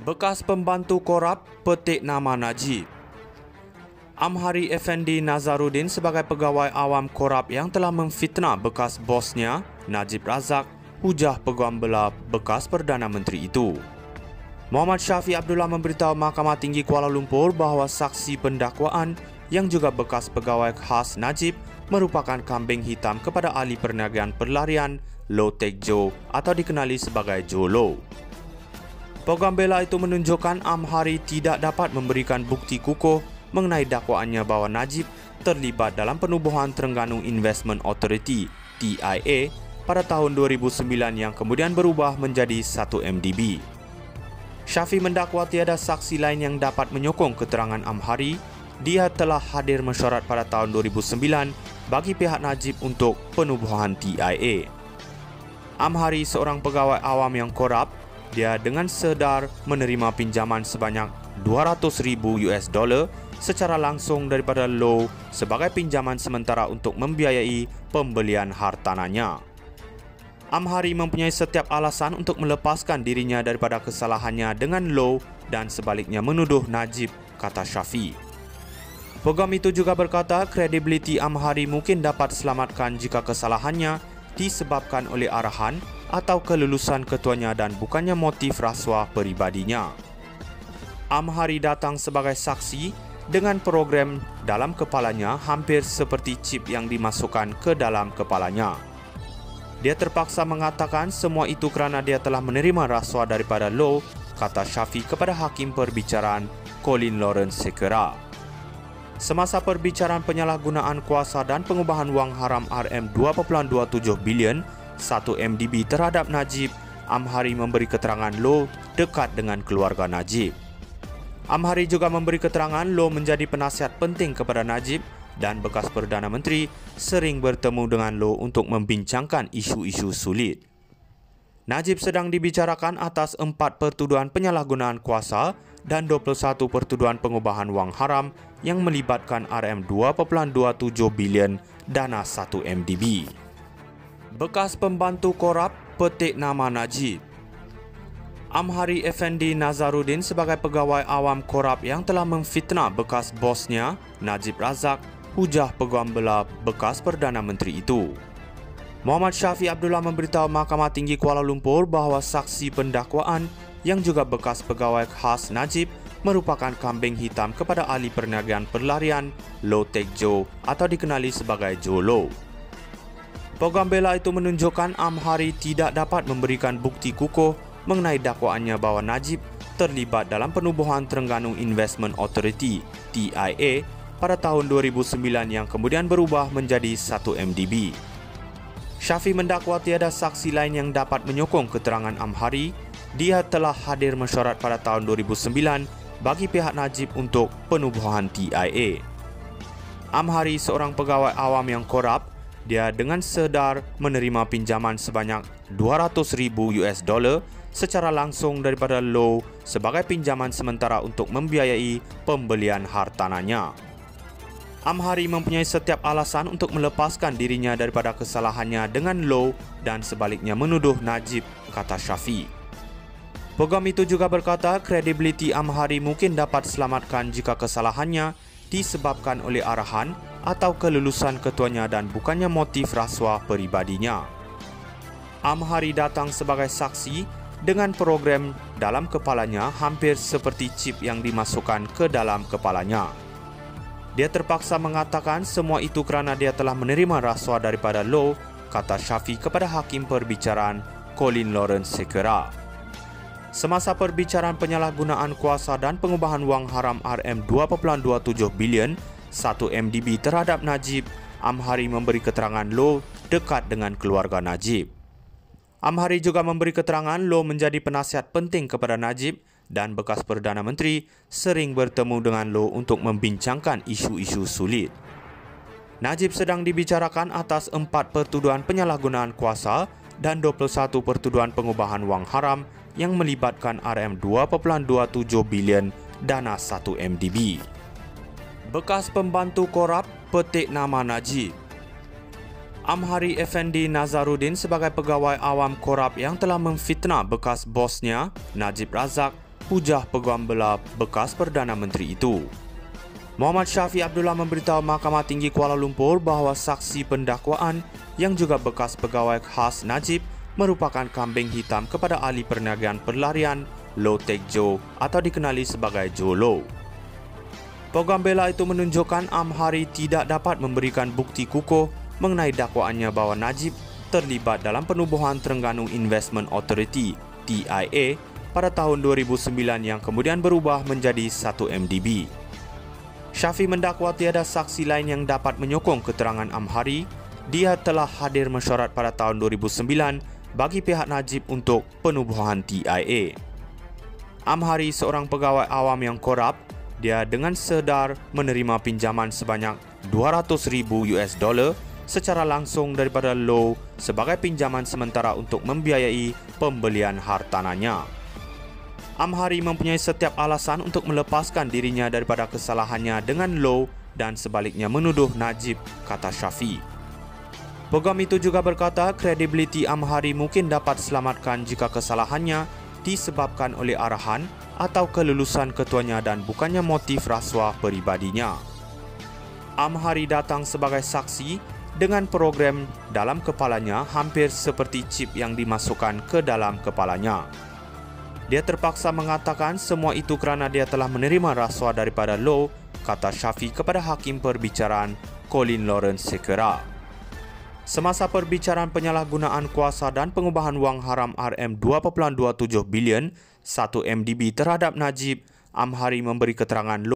Bekas pembantu korup petik nama Najib. Amhari Effendi Nazarudin sebagai pegawai awam korup yang telah memfitnah bekas bosnya, Najib Razak, hujah Peguam Belah bekas Perdana Menteri itu. Muhammad Syafi Abdullah memberitahu Mahkamah Tinggi Kuala Lumpur bahawa saksi pendakwaan yang juga bekas pegawai khas Najib merupakan kambing hitam kepada ahli perniagaan pelarian Low Teck Joe atau dikenali sebagai Joe Low. Peguam Belah itu menunjukkan Amhari tidak dapat memberikan bukti kukuh mengenai dakwaannya bahawa Najib terlibat dalam penubuhan Terengganu Investment Authority (TIA) pada tahun 2009 yang kemudian berubah menjadi 1 MDB. Syafi mendakwa tiada saksi lain yang dapat menyokong keterangan Amhari. Dia telah hadir mesyuarat pada tahun 2009 bagi pihak Najib untuk penubuhan TIA. Amhari seorang pegawai awam yang korup. Dia dengan sedar menerima pinjaman sebanyak $200,000 secara langsung daripada Low sebagai pinjaman sementara untuk membiayai pembelian hartananya. Amhari mempunyai setiap alasan untuk melepaskan dirinya daripada kesalahannya dengan Low dan sebaliknya menuduh Najib, kata Syafi. Peguam itu juga berkata kredibiliti Amhari mungkin dapat selamatkan jika kesalahannya disebabkan oleh arahan atau kelulusan ketuanya dan bukannya motif rasuah peribadinya. Amhari datang sebagai saksi dengan program dalam kepalanya hampir seperti chip yang dimasukkan ke dalam kepalanya. Dia terpaksa mengatakan semua itu kerana dia telah menerima rasuah daripada Low, kata Syafi kepada Hakim Perbicaraan Colin Lawrence Sekera. Semasa perbicaraan penyalahgunaan kuasa dan pengubahan wang haram RM2.27 bilion 1 MDB terhadap Najib, Amhari memberi keterangan Low dekat dengan keluarga Najib. Amhari juga memberi keterangan Low menjadi penasihat penting kepada Najib dan bekas Perdana Menteri sering bertemu dengan Low untuk membincangkan isu-isu sulit. Najib sedang dibicarakan atas 4 pertuduhan penyalahgunaan kuasa dan 21 pertuduhan pengubahan wang haram yang melibatkan RM2.27 bilion dana 1 MDB. Bekas pembantu korup petik nama Najib. Amhari Effendi Nazarudin sebagai pegawai awam korup yang telah memfitnah bekas bosnya, Najib Razak, hujah Peguam Belah bekas Perdana Menteri itu. Muhammad Syafi Abdullah memberitahu Mahkamah Tinggi Kuala Lumpur bahawa saksi pendakwaan yang juga bekas pegawai khas Najib merupakan kambing hitam kepada ahli perniagaan pelarian Low Teck Joe atau dikenali sebagai Joe Low. Peguam Belah itu menunjukkan Amhari tidak dapat memberikan bukti kukuh mengenai dakwaannya bahawa Najib terlibat dalam penubuhan Terengganu Investment Authority (TIA) pada tahun 2009 yang kemudian berubah menjadi 1 MDB. Syafi mendakwa tiada saksi lain yang dapat menyokong keterangan Amhari. Dia telah hadir mesyuarat pada tahun 2009 bagi pihak Najib untuk penubuhan TIA. Amhari seorang pegawai awam yang korup. Dia dengan sedar menerima pinjaman sebanyak $200,000 secara langsung daripada Low sebagai pinjaman sementara untuk membiayai pembelian hartananya. Amhari mempunyai setiap alasan untuk melepaskan dirinya daripada kesalahannya dengan Low dan sebaliknya menuduh Najib, kata Syafi. Peguam itu juga berkata kredibiliti Amhari mungkin dapat selamatkan jika kesalahannya disebabkan oleh arahan atau kelulusan ketuanya dan bukannya motif rasuah peribadinya. Amhari datang sebagai saksi dengan program dalam kepalanya hampir seperti chip yang dimasukkan ke dalam kepalanya. Dia terpaksa mengatakan semua itu kerana dia telah menerima rasuah daripada Low, kata Syafi kepada Hakim Perbicaraan Colin Lawrence Sekera. Semasa perbicaraan penyalahgunaan kuasa dan pengubahan wang haram RM2.27 bilion 1 MDB terhadap Najib, Amhari memberi keterangan Low dekat dengan keluarga Najib. Amhari juga memberi keterangan Low menjadi penasihat penting kepada Najib dan bekas Perdana Menteri sering bertemu dengan Low untuk membincangkan isu-isu sulit. Najib sedang dibicarakan atas 4 pertuduhan penyalahgunaan kuasa dan 21 pertuduhan pengubahan wang haram yang melibatkan RM2.27 bilion dana 1 MDB. Bekas pembantu korup petik nama Najib. Amhari Effendi Nazarudin sebagai pegawai awam korup yang telah memfitnah bekas bosnya, Najib Razak, hujah Peguam Bela bekas Perdana Menteri itu. Muhammad Syafiq Abdullah memberitahu Mahkamah Tinggi Kuala Lumpur bahawa saksi pendakwaan yang juga bekas pegawai khas Najib merupakan kambing hitam kepada ahli perniagaan pelarian Low Tek Jo atau dikenali sebagai Jo Low. Peguam Bela itu menunjukkan Amhari tidak dapat memberikan bukti kukuh mengenai dakwaannya bahawa Najib terlibat dalam penubuhan Terengganu Investment Authority TIA pada tahun 2009 yang kemudian berubah menjadi 1MDB. Syafiq mendakwa tiada saksi lain yang dapat menyokong keterangan Amhari. Dia telah hadir mesyuarat pada tahun 2009 bagi pihak Najib untuk penubuhan TIA. Amhari seorang pegawai awam yang korup. Dia dengan sedar menerima pinjaman sebanyak $200,000 secara langsung daripada Low sebagai pinjaman sementara untuk membiayai pembelian hartananya. Amhari mempunyai setiap alasan untuk melepaskan dirinya daripada kesalahannya dengan Low dan sebaliknya menuduh Najib, kata Syafiq. Peguam itu juga berkata kredibiliti Amhari mungkin dapat selamatkan jika kesalahannya disebabkan oleh arahan atau kelulusan ketuanya dan bukannya motif rasuah peribadinya. Amhari datang sebagai saksi dengan program dalam kepalanya hampir seperti chip yang dimasukkan ke dalam kepalanya. Dia terpaksa mengatakan semua itu kerana dia telah menerima rasuah daripada Low, kata Syafiq kepada Hakim Perbicaraan Colin Lawrence Sekera. Semasa perbicaraan penyalahgunaan kuasa dan pengubahan wang haram RM2.27 bilion 1MDB terhadap Najib, Amhari memberi keterangan